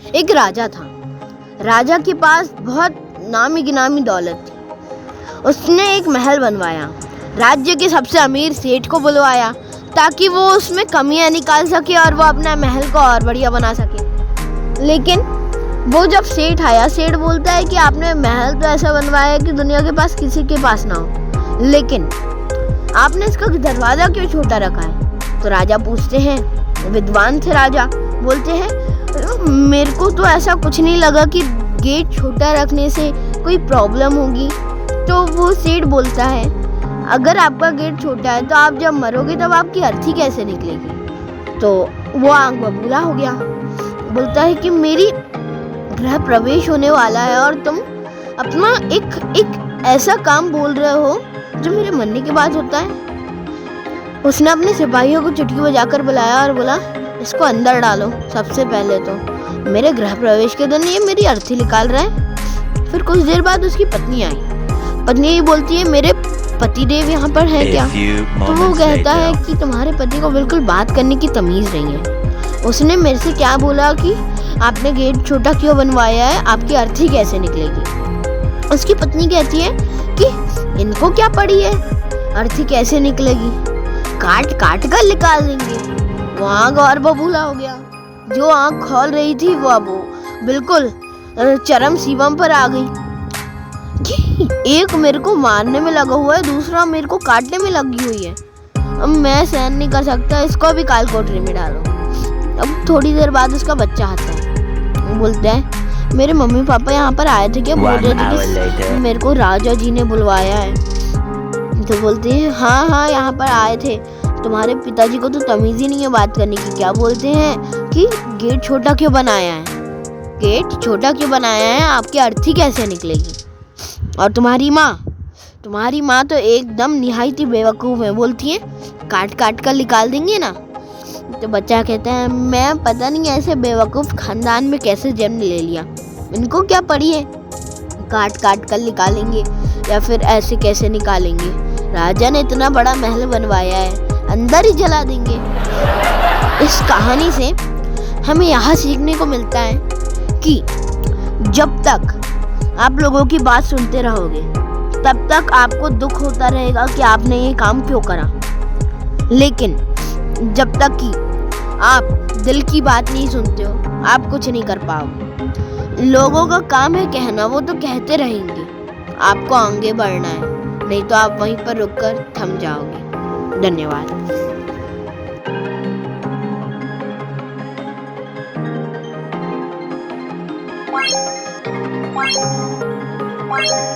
एक राजा था। राजा के पास बहुत नामी गिनामी दौलत थी। उसने एक महल बनवाया। राज्य के सबसे अमीर सेठ को बुलवाया ताकि वो उसमें कमियां निकाल सके और वो अपना महल को और बढ़िया बना सके। लेकिन वो जब सेठ आया, सेठ बोलता है कि आपने महल तो ऐसा बनवाया है कि दुनिया के पास किसी के पास ना हो, लेकिन आपने इसका दरवाजा क्यों छोटा रखा है? तो राजा पूछते हैं, विद्वान थे राजा, बोलते हैं मेरे को तो ऐसा कुछ नहीं लगा कि गेट छोटा रखने से कोई प्रॉब्लम होगी। तो वो सेठ बोलता है, अगर आपका गेट छोटा है तो आप जब मरोगे तब आपकी अर्थी कैसे निकलेगी? तो वो आंख बबूला हो गया, बोलता है कि मेरी गृह प्रवेश होने वाला है और तुम अपना एक ऐसा काम बोल रहे हो जो मेरे मरने के बाद होता है। उसने अपने सिपाहियों को चुटकी बजाकर बुलाया और बोला, इसको अंदर डालो। सबसे पहले तो मेरे गृह प्रवेश के दिन ये मेरी अर्थी निकाल रहा है। फिर कुछ देर बाद उसकी पत्नी आई। पत्नी ये बोलती है, मेरे पतिदेव यहाँ पर है क्या? तो वो कहता है कि तुम्हारे पति को बिल्कुल बात करने की तमीज नहीं है। उसने मेरे से क्या बोला कि आपने गेट छोटा क्यों बनवाया है, आपकी अर्थी कैसे निकलेगी? उसकी पत्नी कहती है कि इनको क्या पड़ी है, अर्थी कैसे निकलेगी, काट काट कर निकाल देंगे। वो आँख और बबूला हो गया। जो आँख खोल रही थी वो अब बिल्कुल चरम सीमा पर आ गई कि एक मेरे को मारने में लगा हुआ है, दूसरा मेरे को काटने में लगी हुई है। अब मैं सहन नहीं कर सकता, इसको भी काल कोठरी में डालो। अब थोड़ी देर बाद उसका बच्चा आता है। वो बोलता है, मेरे मम्मी पापा यहाँ पर आए थे क्या? बोल रहे थे कि मेरे को राजा जी ने बुलवाया है। तो बोलते हैं, हाँ यहाँ पर आए थे। तुम्हारे पिताजी को तो तमीज ही नहीं है बात करने की। क्या बोलते हैं कि गेट छोटा क्यों बनाया है? गेट छोटा क्यों बनाया है, आपकी अर्थी कैसे निकलेगी? और तुम्हारी माँ तो एकदम निहायत ही बेवकूफ़ है, बोलती है काट काट कर निकाल देंगे ना। तो बच्चा कहता है, मैं पता नहीं ऐसे बेवकूफ़ खानदान में कैसे जन्म ले लिया, इनको क्या पड़ी है काट काट कर निकालेंगे या फिर ऐसे कैसे निकालेंगे? राजा ने इतना बड़ा महल बनवाया है, अंदर ही जला देंगे। इस कहानी से हमें यहाँ सीखने को मिलता है कि जब तक आप लोगों की बात सुनते रहोगे तब तक आपको दुख होता रहेगा कि आपने ये काम क्यों करा, लेकिन जब तक कि आप दिल की बात नहीं सुनते हो आप कुछ नहीं कर पाओगे। लोगों का काम है कहना, वो तो कहते रहेंगे, आपको आगे बढ़ना है, नहीं तो आप वहीं पर रुककर थम जाओगे। धन्यवाद। Wow.